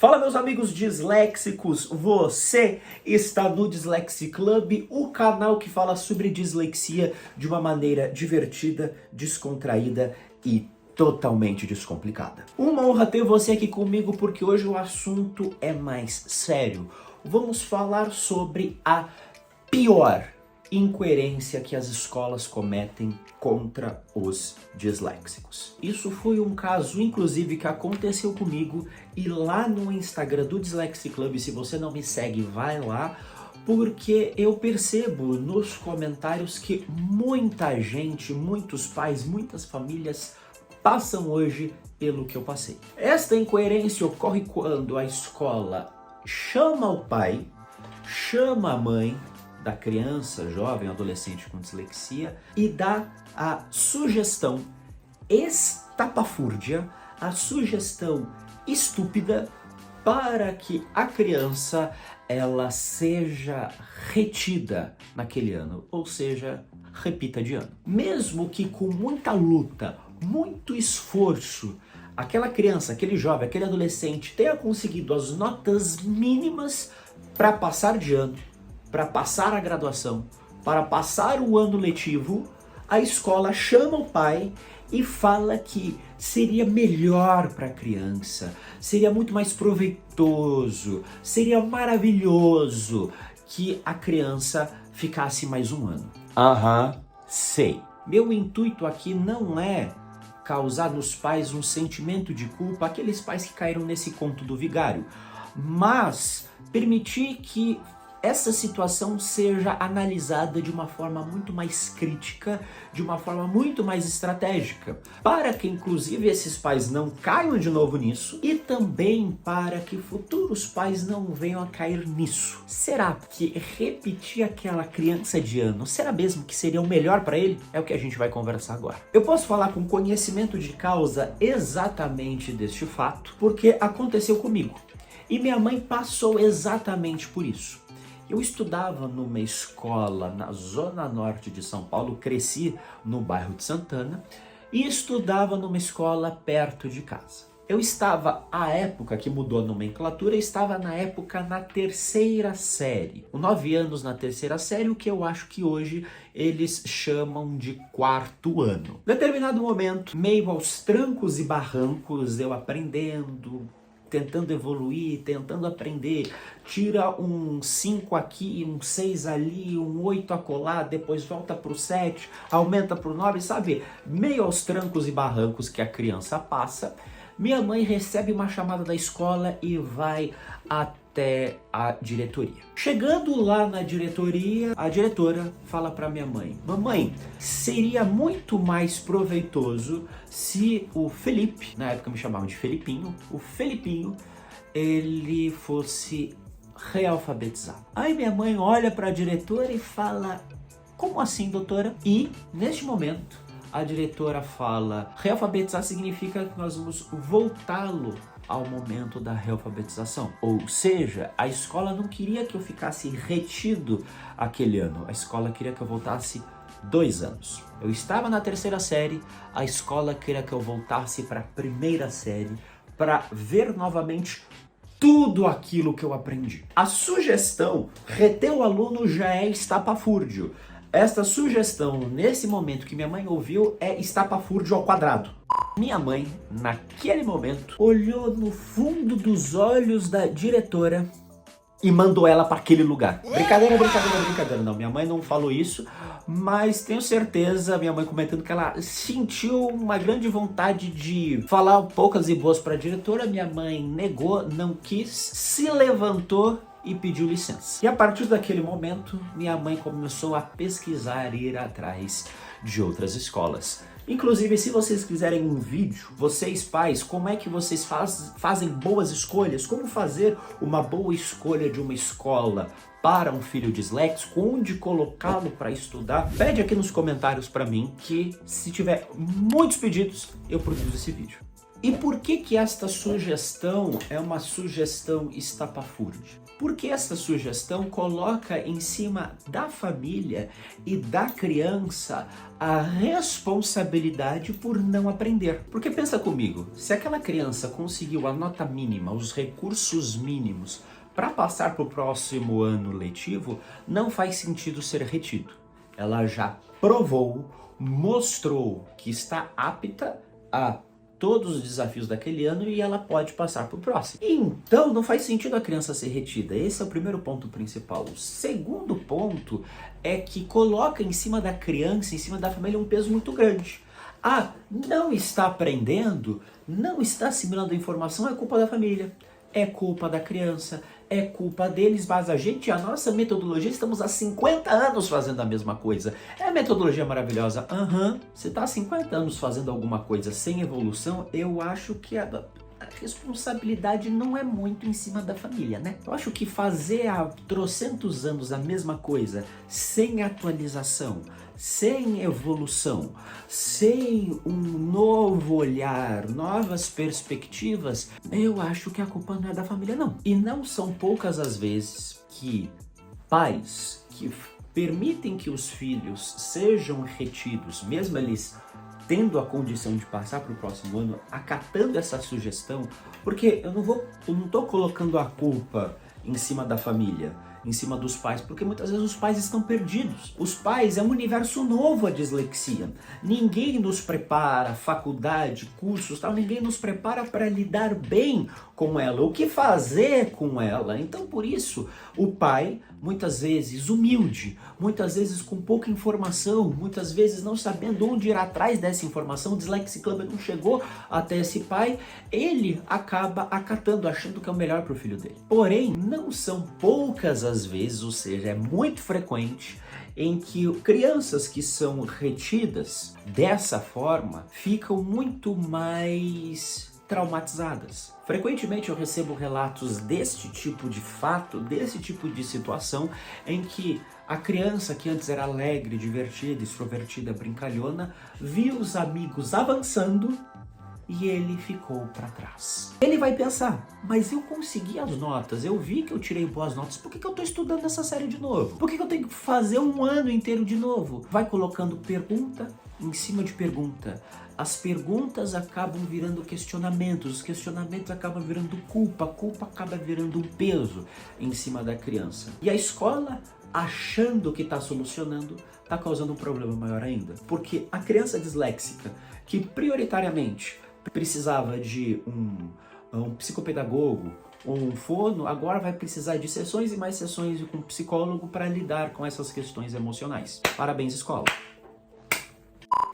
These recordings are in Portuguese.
Fala, meus amigos disléxicos, você está no Dyslexia Club, o canal que fala sobre dislexia de uma maneira divertida, descontraída e totalmente descomplicada. Uma honra ter você aqui comigo porque hoje o assunto é mais sério. Vamos falar sobre a pior incoerência que as escolas cometem contra os disléxicos. Isso foi um caso, inclusive, que aconteceu comigo e lá no Instagram do Dyslexia Club, se você não me segue, vai lá, porque eu percebo nos comentários que muita gente, muitos pais, muitas famílias passam hoje pelo que eu passei. Esta incoerência ocorre quando a escola chama o pai, chama a mãe da criança, jovem, adolescente com dislexia e dá a sugestão estapafúrdia, a sugestão estúpida para que a criança ela seja retida naquele ano, ou seja, repita de ano. Mesmo que com muita luta, muito esforço, aquela criança, aquele jovem, aquele adolescente tenha conseguido as notas mínimas para passar de ano, para passar a graduação, para passar o ano letivo, a escola chama o pai e fala que seria melhor para a criança, seria muito mais proveitoso, seria maravilhoso que a criança ficasse mais um ano. Sei. Meu intuito aqui não é causar nos pais um sentimento de culpa, aqueles pais que caíram nesse conto do vigário, mas permitir que essa situação seja analisada de uma forma muito mais crítica, de uma forma muito mais estratégica, para que inclusive esses pais não caiam de novo nisso e também para que futuros pais não venham a cair nisso. Será que repetir aquela criança de ano, será mesmo que seria o melhor para ele? É o que a gente vai conversar agora. Eu posso falar com conhecimento de causa exatamente deste fato, porque aconteceu comigo. E minha mãe passou exatamente por isso. Eu estudava numa escola na zona norte de São Paulo, cresci no bairro de Santana e estudava numa escola perto de casa. Eu estava, à época que mudou a nomenclatura, estava na época na terceira série. 9 anos na terceira série, o que eu acho que hoje eles chamam de 4º ano. Em determinado momento, meio aos trancos e barrancos, eu aprendendo, tentando evoluir, tentando aprender, tira um 5 aqui, um 6 ali, um 8 acolá, depois volta para o 7, aumenta para o 9, sabe? Meio aos trancos e barrancos que a criança passa, minha mãe recebe uma chamada da escola e vai até a diretoria. Chegando lá na diretoria, a diretora fala para minha mãe: mamãe, seria muito mais proveitoso se o Felipe, na época me chamavam de Felipinho, o Felipinho, ele fosse realfabetizado. Aí minha mãe olha para a diretora e fala: como assim, doutora? E neste momento a diretora fala: realfabetizar significa que nós vamos voltá-lo ao momento da realfabetização. Ou seja, a escola não queria que eu ficasse retido aquele ano. A escola queria que eu voltasse 2 anos. Eu estava na terceira série, a escola queria que eu voltasse para a primeira série para ver novamente tudo aquilo que eu aprendi. A sugestão reter o aluno já é estapafúrdio. Esta sugestão, nesse momento que minha mãe ouviu, é estapafúrdio ao quadrado. Minha mãe, naquele momento, olhou no fundo dos olhos da diretora e mandou ela para aquele lugar. Brincadeira, brincadeira, brincadeira. Não, minha mãe não falou isso, mas tenho certeza, minha mãe comentando que ela sentiu uma grande vontade de falar poucas e boas para a diretora. Minha mãe negou, não quis, se levantou e pediu licença. E a partir daquele momento, minha mãe começou a pesquisar e ir atrás de outras escolas. Inclusive, se vocês quiserem um vídeo, vocês pais, como é que vocês fazem boas escolhas, como fazer uma boa escolha de uma escola para um filho disléxico, onde colocá-lo para estudar, pede aqui nos comentários para mim que, se tiver muitos pedidos, eu produzo esse vídeo. E por que que esta sugestão é uma sugestão estapafúrdia? Porque essa sugestão coloca em cima da família e da criança a responsabilidade por não aprender. Porque pensa comigo, se aquela criança conseguiu a nota mínima, os recursos mínimos para passar para o próximo ano letivo, não faz sentido ser retido. Ela já provou, mostrou que está apta a todos os desafios daquele ano e ela pode passar para o próximo. Então, não faz sentido a criança ser retida. Esse é o primeiro ponto principal. O segundo ponto é que coloca em cima da criança, em cima da família, um peso muito grande. Ah, não está aprendendo, não está assimilando a informação, é culpa da família, é culpa da criança, é culpa deles, mas a nossa metodologia, estamos há 50 anos fazendo a mesma coisa. É a metodologia maravilhosa? Você está há 50 anos fazendo alguma coisa sem evolução, eu acho que a responsabilidade não é muito em cima da família, né? Eu acho que fazer há trocentos anos a mesma coisa, sem atualização, sem evolução, sem um novo olhar, novas perspectivas, eu acho que a culpa não é da família, não. E não são poucas as vezes que pais que permitem que os filhos sejam retidos, mesmo eles tendo a condição de passar para o próximo ano, acatando essa sugestão, porque eu não estou colocando a culpa em cima da família, em cima dos pais, porque muitas vezes os pais estão perdidos. Os pais é um universo novo, a dislexia. Ninguém nos prepara, faculdade, cursos, tal, ninguém nos prepara para lidar bem com ela, o que fazer com ela. Então, por isso, o pai, muitas vezes humilde, muitas vezes com pouca informação, muitas vezes não sabendo onde ir atrás dessa informação, o Dyslexia Club não chegou até esse pai, ele acaba acatando, achando que é o melhor para o filho dele. Porém, não são poucas as vezes, ou seja, é muito frequente, em que crianças que são retidas dessa forma ficam muito mais traumatizadas. Frequentemente eu recebo relatos deste tipo de fato, desse tipo de situação, em que a criança que antes era alegre, divertida, extrovertida, brincalhona, viu os amigos avançando e ele ficou para trás. Ele vai pensar, mas eu consegui as notas, eu vi que eu tirei boas notas, por que eu estou estudando essa série de novo? Por que eu tenho que fazer um ano inteiro de novo? Vai colocando pergunta em cima de pergunta. As perguntas acabam virando questionamentos, os questionamentos acabam virando culpa, a culpa acaba virando um peso em cima da criança. E a escola, achando que está solucionando, está causando um problema maior ainda. Porque a criança disléxica, que prioritariamente precisava de um psicopedagogo ou um fono, agora vai precisar de sessões e mais sessões com um psicólogo para lidar com essas questões emocionais. Parabéns, escola!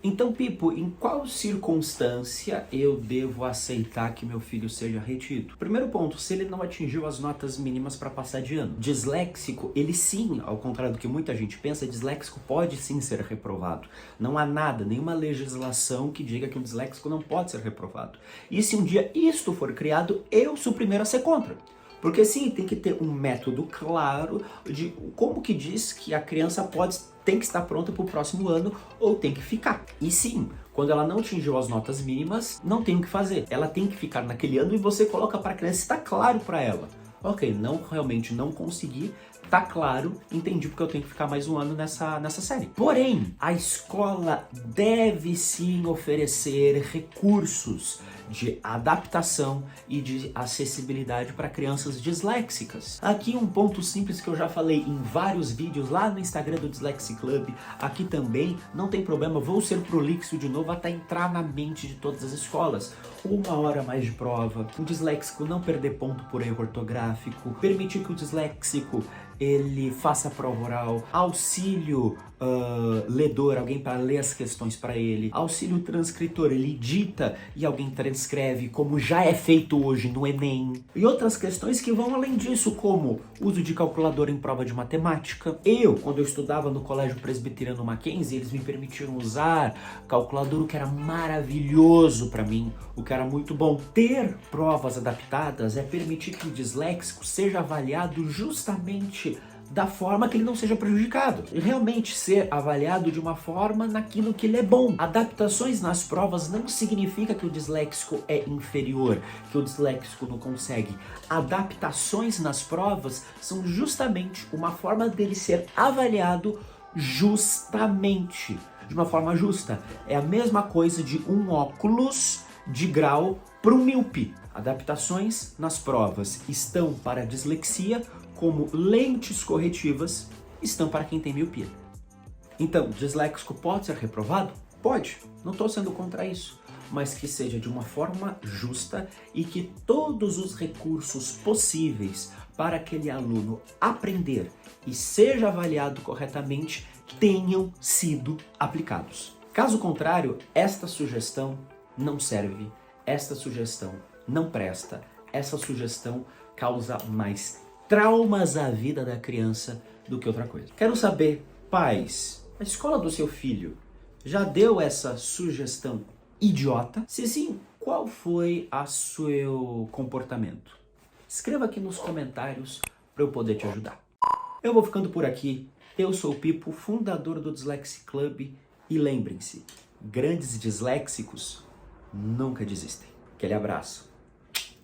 Então, Pipo, em qual circunstância eu devo aceitar que meu filho seja retido? Primeiro ponto, se ele não atingiu as notas mínimas para passar de ano. Disléxico, ele sim, ao contrário do que muita gente pensa, disléxico pode sim ser reprovado. Não há nada, nenhuma legislação que diga que um disléxico não pode ser reprovado. E se um dia isto for criado, eu sou o primeiro a ser contra. Porque sim, tem que ter um método claro de como que diz que a criança tem que estar pronta para o próximo ano ou tem que ficar. E sim, quando ela não atingiu as notas mínimas, não tem o que fazer. Ela tem que ficar naquele ano e você coloca para a criança, está claro para ela. Ok, realmente não consegui, tá claro, entendi porque eu tenho que ficar mais um ano nessa série. Porém, a escola deve sim oferecer recursos de adaptação e de acessibilidade para crianças disléxicas. Aqui um ponto simples que eu já falei em vários vídeos lá no Instagram do Dyslexia Club, aqui também, não tem problema, vou ser prolixo de novo até entrar na mente de todas as escolas. 1 hora mais de prova, o disléxico não perder ponto por erro ortográfico, permitir que o disléxico ele faça a prova oral, auxílio ledor, alguém para ler as questões para ele, auxílio transcritor, ele dita e alguém transcreve, como já é feito hoje no Enem, e outras questões que vão além disso, como uso de calculadora em prova de matemática. Quando eu estudava no Colégio Presbiteriano Mackenzie, eles me permitiram usar calculadora, o que era maravilhoso para mim, o que era muito bom. Ter provas adaptadas é permitir que o disléxico seja avaliado justamente da forma que ele não seja prejudicado. E realmente ser avaliado de uma forma naquilo que ele é bom. Adaptações nas provas não significa que o disléxico é inferior, que o disléxico não consegue. Adaptações nas provas são justamente uma forma dele ser avaliado justamente, de uma forma justa. É a mesma coisa de um óculos de grau para um míope. Adaptações nas provas estão para a dislexia, como lentes corretivas estão para quem tem miopia. Então, disléxico pode ser reprovado? Pode, não estou sendo contra isso, mas que seja de uma forma justa e que todos os recursos possíveis para aquele aluno aprender e seja avaliado corretamente tenham sido aplicados. Caso contrário, esta sugestão não serve, esta sugestão não presta, essa sugestão causa mais traumas à vida da criança do que outra coisa. Quero saber, pais, a escola do seu filho já deu essa sugestão idiota? Se sim, qual foi o seu comportamento? Escreva aqui nos comentários para eu poder te ajudar. Eu vou ficando por aqui. Eu sou o Pipo, fundador do Dyslexia Club, e lembrem-se, grandes disléxicos nunca desistem. Aquele abraço.